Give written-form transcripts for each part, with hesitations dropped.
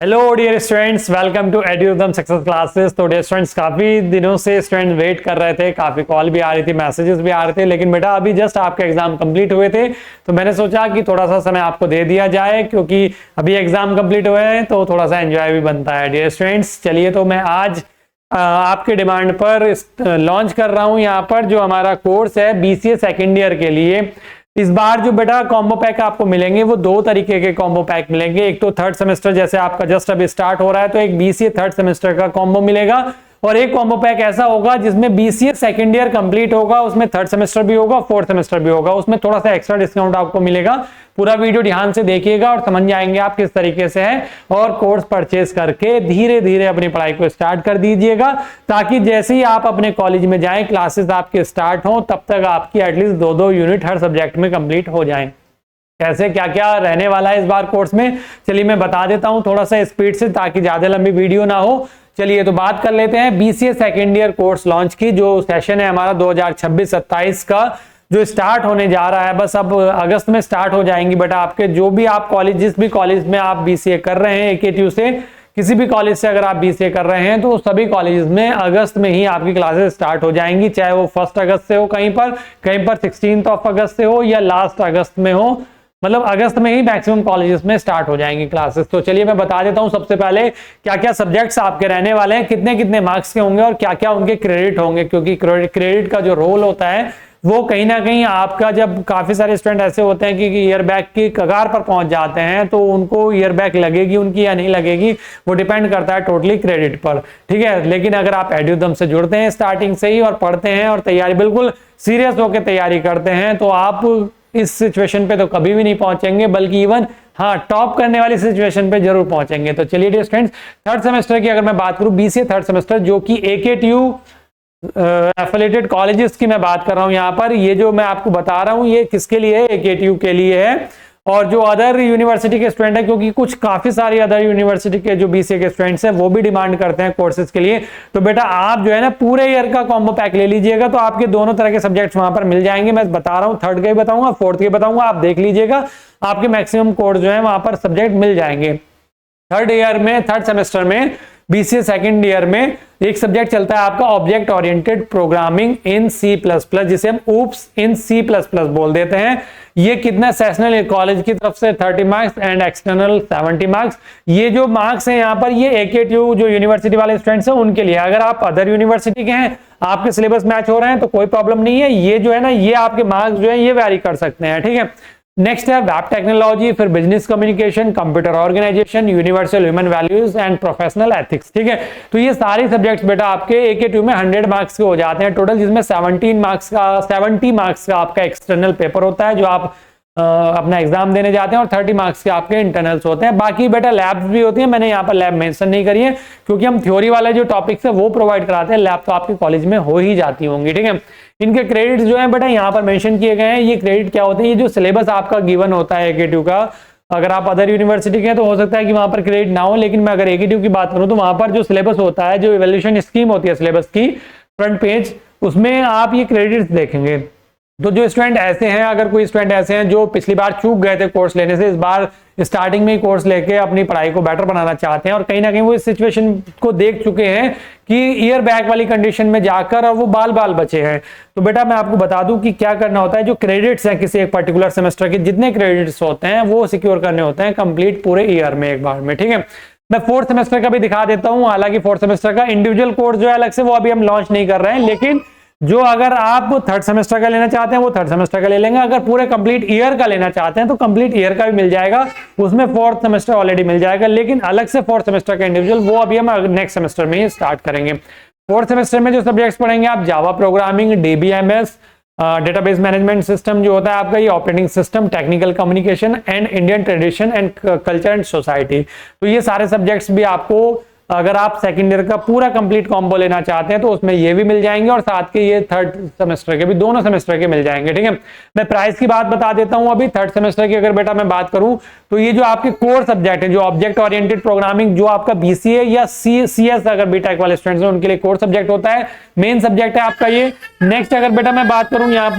Hello dear students, welcome to एड्यूदम success classes. तो dear students, काफी दिनों से स्टूडेंट्स वेट कर रहे थे, काफी कॉल भी आ रही थी, मैसेजेस भी आ रहे थे, लेकिन बेटा अभी जस्ट आपके एग्जाम कंप्लीट हुए थे तो मैंने सोचा कि थोड़ा सा समय आपको दे दिया जाए, क्योंकि अभी एग्जाम कंप्लीट हुए हैं तो थोड़ा सा एंजॉय भी बनता है। डियर स्टूडेंट्स, चलिए तो मैं आज आपके डिमांड पर लॉन्च कर रहा हूं यहाँ पर जो हमारा कोर्स है बीसीए सेकेंड ईयर के लिए। इस बार जो बेटा कॉम्बो पैक आपको मिलेंगे वो दो तरीके के कॉम्बो पैक मिलेंगे। एक तो थर्ड सेमेस्टर जैसे आपका जस्ट अभी स्टार्ट हो रहा है तो एक बीसीए थर्ड सेमेस्टर का कॉम्बो मिलेगा, और एक कॉम्बो पैक ऐसा होगा जिसमें बीसीए सेकेंड ईयर कंप्लीट होगा, उसमें थर्ड सेमेस्टर भी होगा, फोर्थ सेमेस्टर भी होगा, उसमें थोड़ा सा एक्स्ट्रा डिस्काउंट आपको मिलेगा। पूरा वीडियो ध्यान से देखिएगा और समझ जाएंगे आप किस तरीके से है, और कोर्स परचेज करके धीरे धीरे अपनी पढ़ाई को स्टार्ट कर दीजिएगा, ताकि जैसे ही आप अपने कॉलेज में जाएं, क्लासेस आपके स्टार्ट हो, तब तक आपकी एटलीस्ट 2-2 यूनिट हर सब्जेक्ट में कंप्लीट हो जाएं। कैसे क्या क्या रहने वाला है इस बार कोर्स में, चलिए मैं बता देता हूं थोड़ा सा स्पीड से, ताकि ज्यादा लंबी वीडियो ना हो। चलिए तो बात कर लेते हैं BCA second year course launch की। जो सेशन है हमारा 2026-27 का जो स्टार्ट होने जा रहा है, बस अब अगस्त में स्टार्ट हो जाएंगी बेटा आपके जो भी आप कॉलेज, जिस भी कॉलेज में आप बीसीए कर रहे हैं, एकेटीयू से किसी भी कॉलेज से अगर आप बीसीए कर रहे हैं तो सभी कॉलेजेस में अगस्त में ही आपकी क्लासेस स्टार्ट हो जाएंगी, चाहे वो 1 अगस्त से हो, कहीं पर 16 अगस्त से हो, या लास्ट अगस्त में हो, मतलब अगस्त में ही मैक्सिमम कॉलेजेस में स्टार्ट हो जाएंगी क्लासेस। तो चलिए मैं बता देता हूं सबसे पहले क्या क्या सब्जेक्ट्स आपके रहने वाले हैं, कितने कितने मार्क्स के होंगे और क्या क्या उनके क्रेडिट होंगे, क्योंकि क्रेडिट का जो रोल होता है वो कहीं ना कहीं आपका, जब काफी सारे स्टूडेंट ऐसे होते हैं कि ईयर बैक की कगार पर पहुंच जाते हैं तो उनको ईयर बैक लगेगी उनकी या नहीं लगेगी, वो डिपेंड करता है टोटली क्रेडिट पर, ठीक है। लेकिन अगर आप एड्यूदम से जुड़ते हैं स्टार्टिंग से ही और पढ़ते हैं और तैयारी बिल्कुल सीरियस होकर तैयारी करते हैं तो आप इस सिचुएशन पे तो कभी भी नहीं पहुंचेंगे, बल्कि इवन हाँ टॉप करने वाली सिचुएशन पे जरूर पहुंचेंगे। तो चलिए डियर स्टूडेंट्स, थर्ड सेमेस्टर की अगर मैं बात करूं, बीसीए थर्ड सेमेस्टर जो कि एकेटीयू एफिलिएटेड कॉलेजेस की मैं बात कर रहा हूं यहाँ पर, ये जो मैं आपको बता रहा हूं ये किसके लिए है, एकेटीयू के लिए है, और जो अदर यूनिवर्सिटी के स्टूडेंट है, क्योंकि कुछ काफी सारी अदर यूनिवर्सिटी के जो बीसीए के स्टूडेंट्स हैं वो भी डिमांड करते हैं कोर्सेज के लिए, तो बेटा आप जो है ना पूरे ईयर का कॉम्बो पैक ले लीजिएगा, तो आपके दोनों तरह के सब्जेक्ट्स वहां पर मिल जाएंगे। मैं बता रहा हूँ, थर्ड के बताऊंगा, फोर्थ के बताऊंगा, आप देख लीजिएगा, आपके मैक्सिमम कोर्स जो है वहां पर सब्जेक्ट मिल जाएंगे। थर्ड ईयर में, थर्ड सेमेस्टर में बीसीए सेकेंड ईयर में एक सब्जेक्ट चलता है आपका object oriented programming in C plus plus, जिसे हम OOPS in C plus plus बोल देते हैं। ये कितना सेशनल कॉलेज की तरफ से 30 मार्क्स एंड एक्सटर्नल 70 मार्क्स। ये जो मार्क्स हैं यहाँ पर ये एकेटीयू जो यूनिवर्सिटी वाले स्टूडेंट्स हैं उनके लिए, अगर आप अदर यूनिवर्सिटी के हैं, आपके सिलेबस मैच हो रहे हैं तो कोई प्रॉब्लम नहीं है, ये जो है ना ये आपके मार्क्स जो है ये वैरी कर सकते हैं, ठीक है। नेक्स्ट है वेब टेक्नोलॉजी, फिर business communication, computer organisation, universal human values and professional ethics, ठीक है। तो ये सारे सब्जेक्ट्स बेटा आपके एकेटीयू में 100 मार्क्स के हो जाते हैं टोटल, जिसमें 70 मार्क्स का आपका एक्सटर्नल पेपर होता है जो आप अपना एग्जाम देने जाते हैं, और 30 मार्क्स के आपके इंटरनल्स होते हैं। बाकी बेटा लैब्स भी होती है, मैंने यहाँ पर लैब मेंशन नहीं करी है क्योंकि हम थ्योरी वाले जो टॉपिक्स है वो प्रोवाइड कराते हैं, लैब तो आपके कॉलेज में हो ही जाती होंगी, ठीक है। इनके क्रेडिट्स जो है बेटा यहाँ पर मेंशन किए गए हैं। ये क्रेडिट क्या होते हैं, ये जो सिलेबस आपका गिवन होता है एकेटीयू का, अगर आप अदर यूनिवर्सिटी के हैं तो हो सकता है कि वहां पर क्रेडिट ना हो, लेकिन मैं अगर एकेटीयू की बात करूं तो वहां पर जो सिलेबस होता है, जो इवैल्यूएशन स्कीम होती है सिलेबस की, फ्रंट पेज, उसमें आप ये क्रेडिट्स देखेंगे। तो जो स्टूडेंट ऐसे हैं, अगर कोई स्टूडेंट ऐसे हैं जो पिछली बार चूक गए थे कोर्स लेने से, इस बार स्टार्टिंग में ही कोर्स लेके अपनी पढ़ाई को बेटर बनाना चाहते हैं, और कहीं ना कहीं वो इस सिचुएशन को देख चुके हैं कि ईयर बैक वाली कंडीशन में जाकर और वो बाल बचे हैं, तो बेटा मैं आपको बता दूं कि क्या करना होता है। जो क्रेडिट्स हैं किसी एक पर्टिकुलर सेमेस्टर के, जितने क्रेडिट्स होते हैं वो सिक्योर करने होते हैं कंप्लीट पूरे ईयर में एक बार में, ठीक है। मैं फोर्थ सेमेस्टर का भी दिखा देता हूं, हालांकि फोर्थ सेमेस्टर का इंडिविजुअल कोर्स जो है अलग से वो अभी हम लॉन्च नहीं कर रहे हैं, लेकिन जो अगर आप थर्ड सेमेस्टर का लेना चाहते हैं वो थर्ड सेमेस्टर का ले लेंगे, अगर पूरे कंप्लीट ईयर का लेना चाहते हैं तो कंप्लीट ईयर का भी मिल जाएगा, उसमें फोर्थ सेमेस्टर ऑलरेडी मिल जाएगा, लेकिन अलग से फोर्थ सेमेस्टर का इंडिविजुअल वो अभी हम नेक्स्ट सेमेस्टर में ही स्टार्ट करेंगे। फोर्थ सेमेस्टर में जो सब्जेक्ट्स पढ़ेंगे आप, Java programming, DBMS, database management system जो होता है आपका, ये operating system, technical communication and Indian tradition and culture and society. तो ये सारे सब्जेक्ट्स भी आपको, अगर आप सेकंड ईयर का पूरा कंप्लीट कॉम्बो लेना चाहते हैं तो उसमें ये भी मिल जाएंगे, और साथ के ये थर्ड सेमेस्टर के भी, दोनों सेमेस्टर के मिल जाएंगे, ठीक है। मैं प्राइस की बात बता देता हूं अभी। थर्ड सेमेस्टर की अगर बेटा मैं बात करूं तो ये जो आपके कोर सब्जेक्ट है, जो ऑब्जेक्ट ओरिएंटेड प्रोग्रामिंग, जो आपका बीसीए या सीएस अगर बीटेक वाले स्टूडेंट्स हैं उनके लिए कोर सब्जेक्ट होता है, मेन सब्जेक्ट है आपका ये। नेक्स्ट अगर बेटा मैं बात करूं यहाँ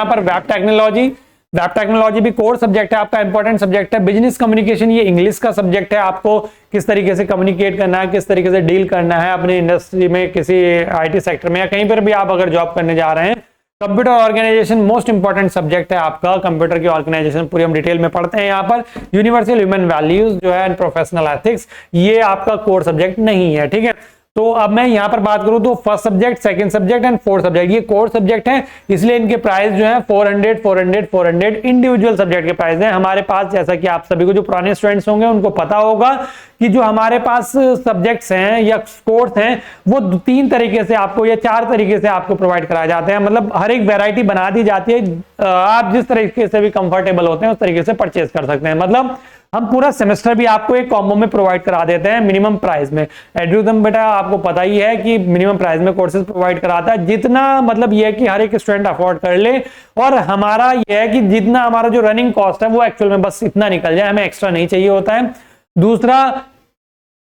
पर वेब टेक्नोलॉजी, वेब टेक्नोलॉजी भी कोर सब्जेक्ट है आपका, इंपॉर्टेंट सब्जेक्ट है। बिजनेस कम्युनिकेशन ये इंग्लिश का सब्जेक्ट है, आपको किस तरीके से कम्युनिकेट करना है, किस तरीके से डील करना है अपनी इंडस्ट्री में, किसी आईटी सेक्टर में या कहीं पर भी आप अगर जॉब करने जा रहे हैं। Computer organisation most important subject है आपका, कंप्यूटर की ऑर्गेनाइजेशन पूरी हम डिटेल में पढ़ते हैं यहाँ पर। यूनिवर्सल ह्यूमन वैल्यूज जो है एंड प्रोफेशनल एथिक्स, ये आपका कोर सब्जेक्ट नहीं है, ठीक है। तो अब मैं यहाँ पर बात करूं तो first subject, second subject and fourth subject ये कोर सब्जेक्ट है, इसलिए इनके प्राइस जो है 400 400 400 इंडिविजुअल सब्जेक्ट के प्राइस हैं हमारे पास। जैसा कि आप सभी को जो पुराने स्टूडेंट्स होंगे उनको पता होगा कि जो हमारे पास सब्जेक्ट्स हैं या कोर्स हैं वो 3 तरीके से आपको या 4 तरीके से आपको प्रोवाइड कराए जाते हैं, मतलब हर एक वैरायटी बना दी जाती है, आप जिस तरीके से भी कंफर्टेबल होते हैं उस तरीके से परचेज कर सकते हैं। मतलब हम पूरा सेमेस्टर भी आपको एक कॉम्बो में प्रोवाइड करा देते हैं मिनिमम प्राइस में। एड्यूदम बेटा आपको पता ही है कि मिनिमम प्राइस में कोर्सेज प्रोवाइड कराता है, जितना मतलब ये है कि हर एक स्टूडेंट अफोर्ड कर ले, और हमारा ये है कि जितना हमारा जो रनिंग कॉस्ट है वो एक्चुअल में बस इतना निकल जाए, हमें एक्स्ट्रा नहीं चाहिए होता है। दूसरा,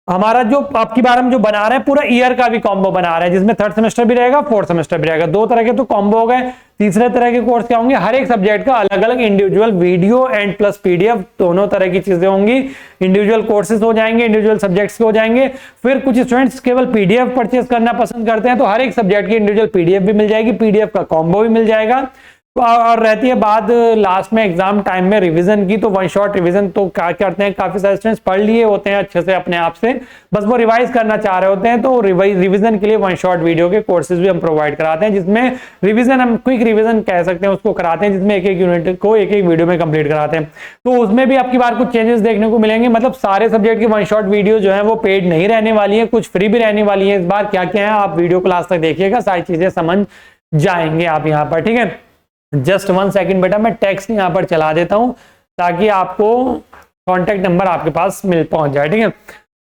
हमारा जो आपकी बार हम जो बना रहे हैं पूरा ईयर का भी कॉम्बो बना रहे हैं, जिसमें 3rd सेमेस्टर भी रहेगा 4th सेमेस्टर भी रहेगा, 2 तरह के तो कॉम्बो हो गए। तीसरे तरह के कोर्स क्या होंगे, हर एक सब्जेक्ट का अलग अलग individual video and plus PDF दोनों तरह की चीजें होंगी। इंडिविजुअल कोर्सेज हो जाएंगे, इंडिविजुअल सब्जेक्ट्स के हो जाएंगे। फिर कुछ स्टूडेंट्स केवल पीडीएफ परचेज करना पसंद करते हैं, तो हर एक सब्जेक्ट की इंडिविजुअल पीडीएफ भी मिल जाएगी, पीडीएफ का कॉम्बो भी मिल जाएगा। और रहती है बात लास्ट में एग्जाम टाइम में रिवीजन की, तो वन शॉट रिवीजन तो क्या करते हैं, काफी सारे स्टूडेंट्स पढ़ लिए होते हैं अच्छे से अपने आप से, बस वो रिवाइज करना चाह रहे होते हैं, तो रिवीजन के लिए वन शॉट वीडियो के कोर्सेज भी हम प्रोवाइड कराते हैं, जिसमें रिवीजन हम क्विक रिवीजन कह सकते हैं उसको कराते हैं, जिसमें एक एक यूनिट को एक एक वीडियो में कंप्लीट कराते हैं। तो उसमें भी आपकी बार कुछ चेंजेस देखने को मिलेंगे, मतलब सारे सब्जेक्ट की वन शॉट वीडियो जो है वो पेड नहीं रहने वाली है, कुछ फ्री भी रहने वाली है। इस बार क्या क्या है आप वीडियो क्लास तक देखिएगा, सारी चीजें समझ जाएंगे आप यहाँ पर, ठीक है। जस्ट 1 सेकंड बेटा, मैं टेक्स्ट यहां पर चला देता हूं ताकि आपको कांटेक्ट नंबर आपके पास पहुंच जाए, ठीक है।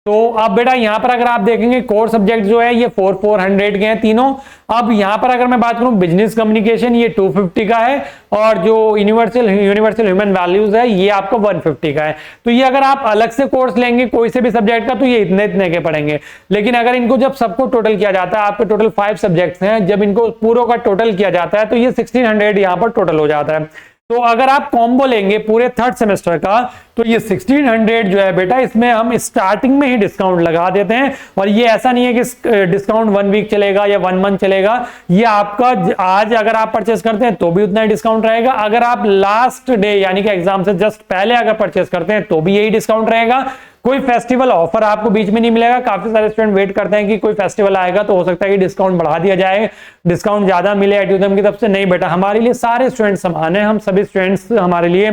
तो अब बेटा यहां पर अगर आप देखेंगे कोर सब्जेक्ट जो है ये 400 के हैं तीनों। अब यहां पर अगर मैं बात करूं बिजनेस कम्युनिकेशन ये 250 का है, और जो यूनिवर्सल ह्यूमन वैल्यूज है ये आपको 150 का है। तो ये अगर आप अलग से कोर्स लेंगे कोई से भी सब्जेक्ट का तो ये इतने इतने के पड़ेंगे, लेकिन अगर इनको जब सबको टोटल किया जाता है, आपके टोटल 5 सब्जेक्ट्स हैं, जब इनको पूरों का टोटल किया जाता है तो ये 1600 यहां पर टोटल हो जाता है। तो अगर आप कॉम्बो लेंगे पूरे 3rd सेमेस्टर का तो ये 1600 जो है बेटा, इसमें हम स्टार्टिंग में ही डिस्काउंट लगा देते हैं, और ये ऐसा नहीं है कि डिस्काउंट 1 वीक चलेगा या 1 मंथ चलेगा, ये आपका आज अगर आप परचेस करते हैं तो भी उतना ही डिस्काउंट रहेगा, अगर आप लास्ट डे यानी कि एग्जाम से जस्ट पहले अगर परचेस करते हैं तो भी यही डिस्काउंट रहेगा। कोई फेस्टिवल ऑफर आपको बीच में नहीं मिलेगा, काफी सारे स्टूडेंट वेट करते हैं कि कोई फेस्टिवल आएगा तो हो सकता है कि डिस्काउंट बढ़ा दिया जाए, डिस्काउंट ज्यादा मिले एड्यूदम की तरफ से। नहीं बेटा, हमारे लिए सारे स्टूडेंट्स समान है, हम सभी स्टूडेंट्स हमारे लिए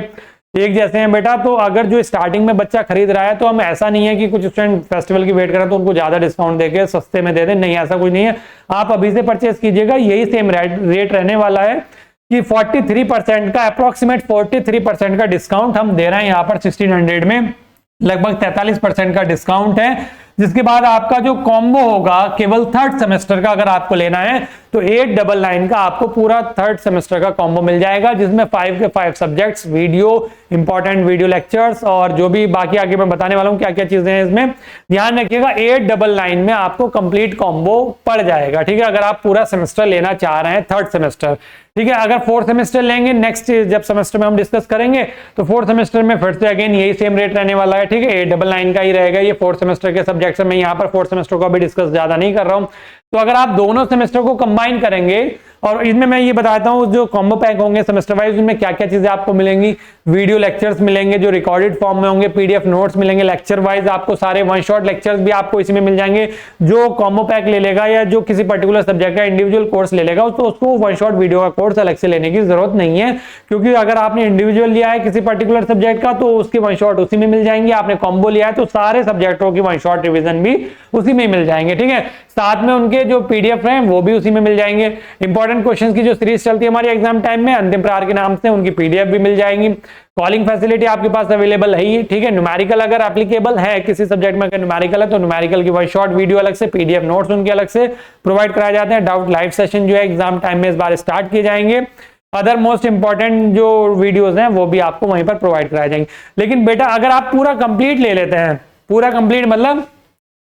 एक जैसे हैं बेटा। तो अगर जो स्टार्टिंग में बच्चा खरीद रहा है तो हम ऐसा नहीं है कि कुछ स्टूडेंट फेस्टिवल की वेट करें तो उनको ज्यादा डिस्काउंट देके सस्ते में दे दें, नहीं ऐसा कुछ नहीं है। आप अभी से परचेस कीजिएगा, यही सेम रेट रहने वाला है कि 43% का अप्रोक्सीमेट 43% का डिस्काउंट हम दे रहे हैं यहाँ पर 1600 में, लगभग 43% का डिस्काउंट है। जिसके बाद आपका जो कॉम्बो होगा केवल 3rd सेमेस्टर का अगर आपको लेना है तो 899 का आपको पूरा 3rd सेमेस्टर का कॉम्बो मिल जाएगा, जिसमें 5 के 5 subjects, video, important video lectures और जो भी बाकी आगे मैं बताने वाला हूं क्या क्या चीजें हैं इसमें, ध्यान रखिएगा। 899 में आपको कंप्लीट कॉम्बो पड़ जाएगा, ठीक है, अगर आप पूरा सेमेस्टर लेना चाह रहे हैं 3rd सेमेस्टर, ठीक है। अगर 4th सेमेस्टर लेंगे नेक्स्ट जब सेमेस्टर में हम डिस्कस करेंगे तो 4th सेमेस्टर में फिर से अगेन यही सेम रेट रहने वाला है, ठीक है, 899 का ही रहेगा ये 4th सेमेस्टर के सब्जेक्ट में। यहाँ पर 4th सेमेस्टर को अभी डिस्कस ज्यादा नहीं कर रहा हूं। तो अगर आप दोनों सेमेस्टर को कंबाइन करेंगे, और इसमें मैं ये बताता हूँ जो कॉम्बो पैक होंगे सेमेस्टर वाइज उनमें क्या क्या चीजें आपको मिलेंगी, वीडियो लेक्चर्स मिलेंगे जो रिकॉर्डेड फॉर्म में होंगे, पीडीएफ नोट्स मिलेंगे, लेक्चर वाइज आपको सारे वन शॉट लेक्चर्स भी आपको इसी में मिल जाएंगे। जो कॉम्बो पैक ले लेगा या जो किसी पर्टिकुलर सब्जेक्ट का इंडिविजुअल कोर्स ले लेगा तो उसको वन शॉट वीडियो का कोर्स अलग से लेने की जरूरत नहीं है, क्योंकि अगर आपने इंडिविजुअल लिया है किसी पर्टिकुलर सब्जेक्ट का तो उसकी वन शॉट उसी में मिल जाएंगे, आपने कॉम्बो लिया है तो सारे सब्जेक्टों की वन शॉट रिविजन भी उसी में मिल जाएंगे, ठीक है। साथ में उनके जो पीडीएफ हैं वो भी उसी में मिल जाएंगे। इंपॉर्टेंट क्वेश्चंस की जो सीरीज चलती है हमारी एग्जाम टाइम में अंतिम प्रहार के नाम से, उनकी पीडीएफ भी मिल जाएंगी। कॉलिंग फैसिलिटी आपके पास अवेलेबल है ही, ठीक है। न्यूमेरिकल अगर एप्लीकेबल है किसी सब्जेक्ट में, अगर न्यूमेरिकल है तो न्यूमेरिकल की वन शॉट वीडियो अलग से, पीडीएफ नोट्स उनके अलग से प्रोवाइड कराए जाते हैं। डाउट लाइव सेशन जो है एग्जाम टाइम में इस बार स्टार्ट किए जाएंगे। अदर मोस्ट इंपॉर्टेंट जो वीडियोस हैं वो भी आपको वहीं पर प्रोवाइड कराए जाएंगे। लेकिन बेटा अगर आप पूरा कंप्लीट ले लेते हैं, पूरा कंप्लीट मतलब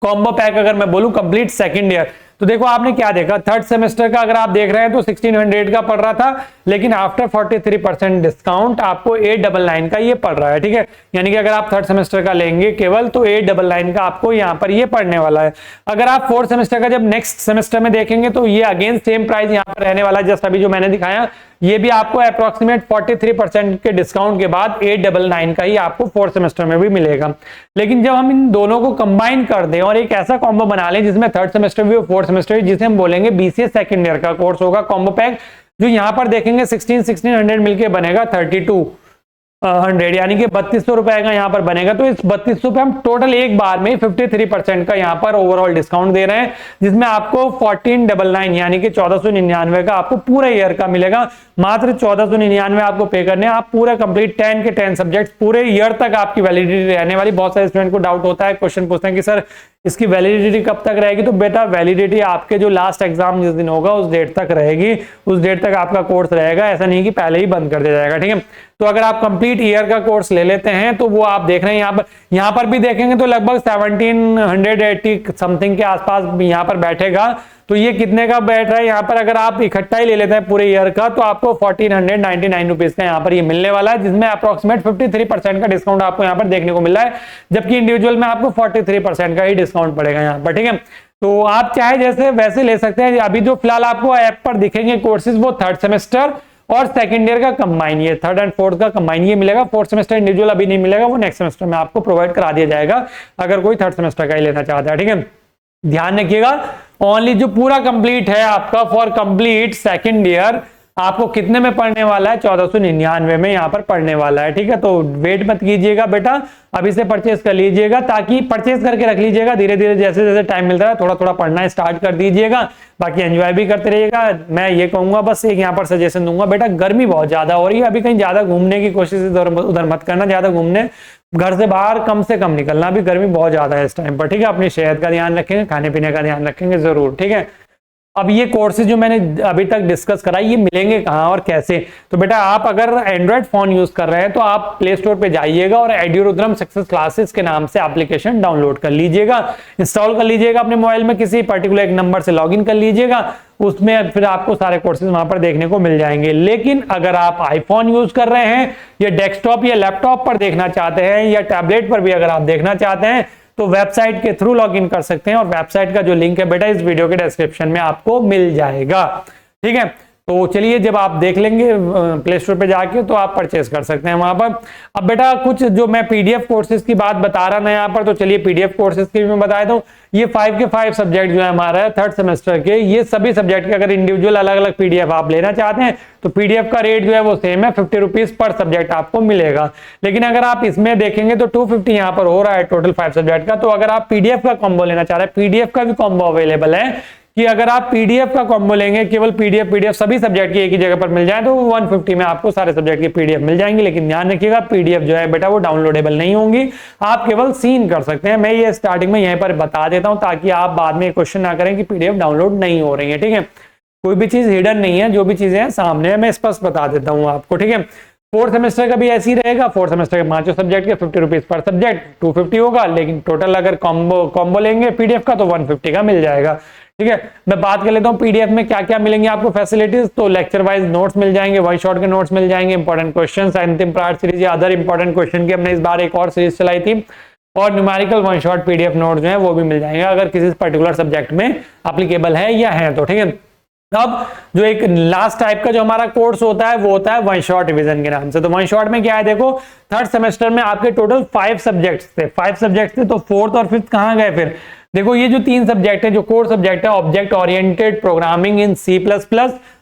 कॉम्बो पैक अगर मैं बोलूं कंप्लीट सेकंड ईयर, तो देखो आपने क्या देखा, थर्ड सेमेस्टर का अगर आप देख रहे हैं तो 1600 का पड़ रहा था, लेकिन आफ्टर 43% डिस्काउंट आपको 899 का ये पड़ रहा है। ठीक है, यानी कि अगर आप थर्ड सेमेस्टर का लेंगे केवल तो 899 का आपको यहाँ पर ये पड़ने वाला है। अगर आप फोर्थ सेमेस्टर का जब नेक्स्ट सेमेस्टर में देखेंगे तो ये अगेन सेम प्राइस यहाँ पर रहने वाला है, जस्ट अभी जो मैंने दिखाया ये भी आपको अप्रोक्सीमेट 43% के डिस्काउंट के बाद 899 का ही आपको फोर्थ सेमेस्टर में भी मिलेगा। लेकिन जब हम इन दोनों को कंबाइन कर दें और एक ऐसा कॉम्बो बना लें जिसमें थर्ड सेमेस्टर भी और फोर्थ सेमेस्टर, जिसे हम बोलेंगे बीसीए सेकंड ईयर का कोर्स होगा कॉम्बो पैक, जो यहाँ पर देखेंगे 1600 मिलके बनेगा 3200, यानी कि 3200 रुपए का यहाँ पर बनेगा। तो इस 3200 पे हम टोटल एक बार में 53% का यहाँ पर ओवरऑल डिस्काउंट दे रहे हैं, जिसमें आपको 1499 यानी कि 1499 का आपको पूरे ईयर का मिलेगा। मात्र 1499 आपको पे करने, आप पूरा कंप्लीट 10 के 10 सब्जेक्ट पूरे ईयर तक आपकी वैलिडिटी रहने वाली। बहुत सारे स्टूडेंट को डाउट होता है, क्वेश्चन पूछते हैं कि सर इसकी वैलिडिटी कब तक रहेगी, तो बेटा वैलिडिटी आपके जो लास्ट एग्जाम जिस दिन होगा उस डेट तक रहेगी, उस डेट तक आपका कोर्स रहेगा, ऐसा नहीं कि पहले ही बंद कर दिया जाएगा। ठीक है, तो अगर आप कंप्लीट ईयर का कोर्स ले लेते हैं तो वो आप देख रहे हैं यहाँ पर भी देखेंगे तो लगभग 1780 समथिंग के आसपास यहाँ पर बैठेगा। तो ये कितने का बैठ रहा है यहाँ पर, अगर आप इकट्ठा ही ले लेते हैं पूरे ईयर का तो आपको 1499 रुपीज का यहाँ पर ये मिलने वाला है, जिसमें अप्रोक्सीमेट 53% का डिस्काउंट आपको यहाँ पर देखने को मिल रहा है, जबकि इंडिविजुअल में आपको 43% का ही डिस्काउंट पड़ेगा यहाँ पर। ठीक है, तो आप चाहे जैसे वैसे ले सकते हैं। अभी जो फिलहाल आपको ऐप पर दिखेंगे कोर्सेज वो थर्ड सेमेस्टर और सेकंड ईयर का कंबाइन, ये थर्ड एंड फोर्थ का कंबाइन ये मिलेगा। फोर्थ सेमेस्टर इंडिविजुअल अभी नहीं मिलेगा, वो नेक्स्ट सेमेस्टर में आपको प्रोवाइड करा दिया जाएगा अगर कोई थर्ड सेमेस्टर का ही लेना चाहता है। ठीक है, ध्यान रखिएगा ओनली जो पूरा कंप्लीट है आपका फॉर कंप्लीट सेकंड ईयर आपको कितने में पढ़ने वाला है, 1499 में यहाँ पर पढ़ने वाला है। ठीक है, तो वेट मत कीजिएगा बेटा, अभी से परचेज कर लीजिएगा, ताकि परचेज करके रख लीजिएगा, धीरे धीरे जैसे जैसे टाइम मिलता है थोड़ा थोड़ा पढ़ना स्टार्ट कर दीजिएगा, बाकी एंजॉय भी करते रहिएगा। मैं ये कहूंगा, बस एक यहाँ पर सजेशन दूंगा, बेटा गर्मी बहुत ज्यादा हो रही है, अभी कहीं ज्यादा घूमने की कोशिश इधर उधर मत करना, ज्यादा घूमने घर से बाहर कम से कम निकलना, अभी गर्मी बहुत ज्यादा है इस टाइम पर। ठीक है, अपनी सेहत का ध्यान रखेंगे, खाने पीने का ध्यान रखेंगे जरूर। ठीक है, अब ये कोर्सेज जो मैंने अभी तक डिस्कस करा ये मिलेंगे कहाँ और कैसे, तो बेटा आप अगर एंड्रॉइड फोन यूज कर रहे हैं तो आप प्ले स्टोर पे जाइएगा और एड्यूरुद्रम सक्सेस क्लासेस के नाम से एप्लीकेशन डाउनलोड कर लीजिएगा, इंस्टॉल कर लीजिएगा अपने मोबाइल में, किसी पर्टिकुलर एक नंबर से लॉगिन कर लीजिएगा, उसमें फिर आपको सारे कोर्सेज वहां पर देखने को मिल जाएंगे। लेकिन अगर आप आईफोन यूज कर रहे हैं या डेस्कटॉप या लैपटॉप पर देखना चाहते हैं या टैबलेट पर भी अगर आप देखना चाहते हैं तो वेबसाइट के थ्रू लॉगिन कर सकते हैं, और वेबसाइट का जो लिंक है बेटा इस वीडियो के डिस्क्रिप्शन में आपको मिल जाएगा। ठीक है, तो चलिए जब आप देख लेंगे प्ले स्टोर पे जाके तो आप परचेस कर सकते हैं वहां पर। अब बेटा कुछ जो मैं पीडीएफ कोर्सेज की बात बता रहा ना यहाँ पर, तो चलिए पीडीएफ कोर्सेज की भी मैं बता देता हूँ। ये 5 के 5 सब्जेक्ट जो है हमारा थर्ड सेमेस्टर के, ये सभी सब्जेक्ट के अगर इंडिविजुअल अलग अलग पीडीएफ आप लेना चाहते हैं तो पीडीएफ का रेट जो है वो सेम है, 50 रुपीज पर सब्जेक्ट आपको मिलेगा। लेकिन अगर आप इसमें देखेंगे तो 250 यहाँ पर हो रहा है टोटल 5 सब्जेक्ट का। तो अगर आप पीडीएफ का कॉम्बो लेना चाह रहे हैं, पीडीएफ का भी कॉम्बो अवेलेबल है कि अगर आप पीडीएफ का कॉम्बो लेंगे, केवल पीडीएफ सभी सब्जेक्ट की एक ही जगह पर मिल जाए तो 150 में आपको सारे सब्जेक्ट की पीडीएफ मिल जाएंगी। लेकिन ध्यान रखिएगा पीडीएफ जो है बेटा वो डाउनलोडेबल नहीं होंगी, आप केवल सीन कर सकते हैं। मैं ये स्टार्टिंग में यहीं पर बता देता हूं ताकि आप बाद में क्वेश्चन ना करें कि पीडीएफ डाउनलोड नहीं हो रही है। ठीक है, कोई भी चीज हिडन नहीं है, जो भी चीजें हैं सामने है, मैं स्पष्ट बता देता हूँ आपको। ठीक है, फोर्थ सेमेस्टर का भी ऐसे ही रहेगा, फोर्थ सेमेस्टर के 5 सब्जेक्ट के 50 रुपीज पर सब्जेक्ट 250 होगा, लेकिन टोटल अगर कॉम्बो लेंगे पीडीएफ का तो 150 का मिल जाएगा। ठीक है, मैं बात कर लेता हूँ पीडीएफ में क्या क्या मिलेंगे आपको फैसिलिटीज। तो लेक्चर वाइज नोट्स मिल जाएंगे, वन शॉट के नोट्स मिल जाएंगे, इंपॉर्टेंट क्वेश्चन, अंतिम पार्ट सीरीज या अदर इंपॉर्टेंट क्वेश्चन की हमने इस बार एक और सीरीज चलाई थी, और numerical one shot PDF note जो है वो भी मिल जाएंगे अगर किसी पर्टिकुलर सब्जेक्ट में एप्लीकेबल है या है तो। ठीक है, अब जो एक लास्ट टाइप का जो हमारा कोर्स होता है वो होता है वन शॉट रिवीजन के नाम से। तो वन शॉट में क्या है, देखो थर्ड सेमेस्टर में आपके टोटल 5 सब्जेक्ट्स थे, तो फोर्थ और फिफ्थ कहाँ गए फिर, देखो ये जो 3 सब्जेक्ट है, जो कोर सब्जेक्ट है object oriented programming in C++,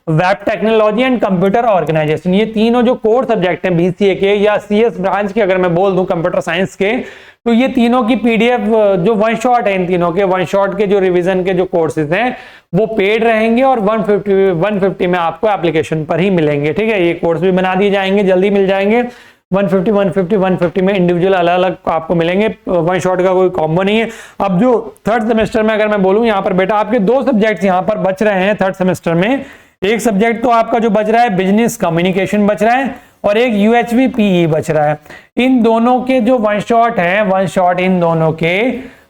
web technology and computer organisation, ये तीनों जो कोर सब्जेक्ट हैं बीसीए के या सीएस ब्रांच के, अगर मैं बोल दूं कंप्यूटर साइंस के, तो ये तीनों की पीडीएफ जो वन शॉट है, इन तीनों के वन शॉट के जो रिवीजन के जो कोर्सेज हैं वो पेड रहेंगे और 150 में आपको एप्लीकेशन पर ही मिलेंगे। ठीक है, ये कोर्स भी बना दिए जाएंगे, जल्दी मिल जाएंगे। 150 में इंडिविजुअल अलग अलग आपको मिलेंगे, वन शॉट का कोई कॉम्बो नहीं है। अब जो थर्ड सेमेस्टर में अगर मैं बोलूं, यहाँ पर बेटा आपके 2 सब्जेक्ट यहाँ पर बच रहे हैं थर्ड सेमेस्टर में। एक सब्जेक्ट तो आपका जो बच रहा है बिजनेस कम्युनिकेशन बच रहा है, और एक यूएचवी पीई बच रहा है। इन दोनों के जो वन शॉट है, वन शॉट इन दोनों के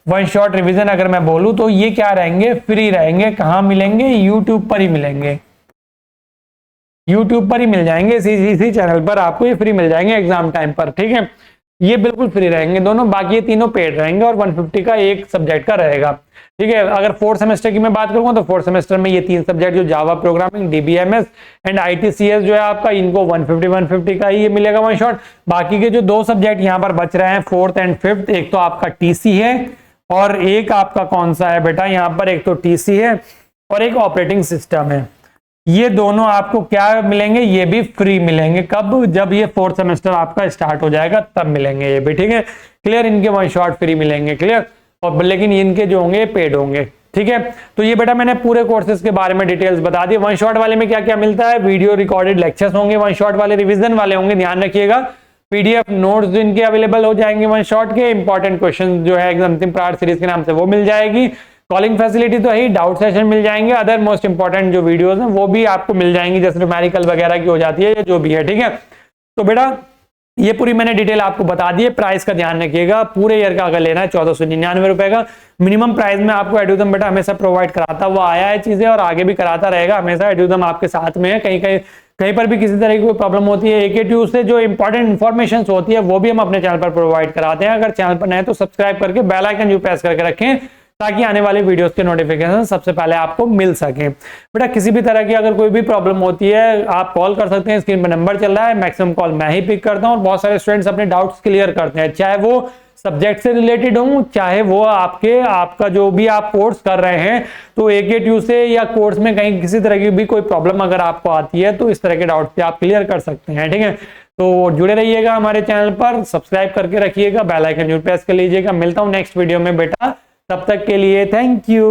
वन शॉट रिवीजन अगर मैं बोलूं तो ये क्या रहेंगे, फ्री रहेंगे। कहाँ मिलेंगे, यूट्यूब पर ही मिलेंगे, यूट्यूब पर ही मिल जाएंगे, इसी चैनल पर आपको ये फ्री मिल जाएंगे एग्जाम टाइम पर, ठीक है। ये बिल्कुल फ्री रहेंगे दोनों, बाकी ये तीनों पेड रहेंगे और 150 का एक सब्जेक्ट का रहेगा, ठीक है। अगर फोर्थ सेमेस्टर की मैं बात करूंगा तो फोर्थ सेमेस्टर में ये 3 सब्जेक्ट जो जावा प्रोग्रामिंग, डीबीएमएस एंड आईटीसीएस जो है आपका, इनको 150 का ही ये मिलेगा वन शॉट। बाकी के जो 2 सब्जेक्ट यहाँ पर बच रहे हैं फोर्थ एंड फिफ्थ, एक तो आपका टीसी है और एक आपका कौन सा है बेटा यहाँ पर, एक तो टीसी है और एक ऑपरेटिंग सिस्टम है। ये दोनों आपको क्या मिलेंगे, ये भी फ्री मिलेंगे। कब, जब ये फोर्थ सेमेस्टर आपका स्टार्ट हो जाएगा तब मिलेंगे ये भी, ठीक है। क्लियर, इनके वन शॉट फ्री मिलेंगे, क्लियर। और लेकिन इनके जो होंगे पेड होंगे, ठीक है। तो ये बेटा मैंने पूरे कोर्सेज के बारे में डिटेल्स बता दी। वन शॉट वाले में क्या क्या मिलता है, वीडियो रिकॉर्डेड लेक्चर्स होंगे वन शॉट वाले, रिवीजन वाले होंगे, ध्यान रखिएगा। पीडीएफ नोट्स जो इनके अवेलेबल हो जाएंगे वन शॉट के, इंपॉर्टेंट क्वेश्चन जो है एग्जाम प्रायर सीरीज के नाम से वो मिल जाएगी। कॉलिंग फैसिलिटी तो है, डाउट सेशन मिल जाएंगे, अदर मोस्ट इंपॉर्टेंट जो वीडियोस हैं वो भी आपको मिल जाएंगी, जैसे न्यूमेरिकल वगैरह की हो जाती है या जो भी है, ठीक है। तो बेटा ये पूरी मैंने डिटेल आपको बता दी है। प्राइस का ध्यान रखिएगा, पूरे ईयर का अगर लेना है 1499 रुपए का मिनिमम प्राइस में आपको एड्यूदम बेटा हमेशा प्रोवाइड कराता हुआ आया है चीजें, और आगे भी कराता रहेगा हमेशा। एड्यूदम आपके साथ में है, कहीं पर भी किसी तरह की कोई प्रॉब्लम होती है, AKTU से जो इंपॉर्टेंट इन्फॉर्मेशन होती है वो भी हम अपने चैनल पर प्रोवाइड कराते हैं। अगर चैनल पर नए तो सब्सक्राइब करके बेल आइकन जो प्रेस करके रखें ताकि आने वाले वीडियोस के नोटिफिकेशन सबसे पहले आपको मिल सके। बेटा किसी भी तरह की अगर कोई भी प्रॉब्लम होती है आप कॉल कर सकते हैं, स्क्रीन पर नंबर चल रहा है, मैक्सिमम कॉल मैं ही पिक करता हूँ और बहुत सारे स्टूडेंट्स अपने डाउट्स क्लियर करते हैं, चाहे वो सब्जेक्ट से रिलेटेड हो, चाहे वो आपका जो भी आप कोर्स कर रहे हैं, तो AKTU से या कोर्स में कहीं किसी तरह की भी कोई प्रॉब्लम अगर आपको आती है तो इस तरह के डाउट्स आप क्लियर कर सकते हैं, ठीक है। तो जुड़े रहिएगा हमारे चैनल पर, सब्सक्राइब करके रखिएगा, बेल आइकन जरूर प्रेस कर लीजिएगा। मिलता हूं नेक्स्ट वीडियो में बेटा, तब तक के लिए थैंक यू।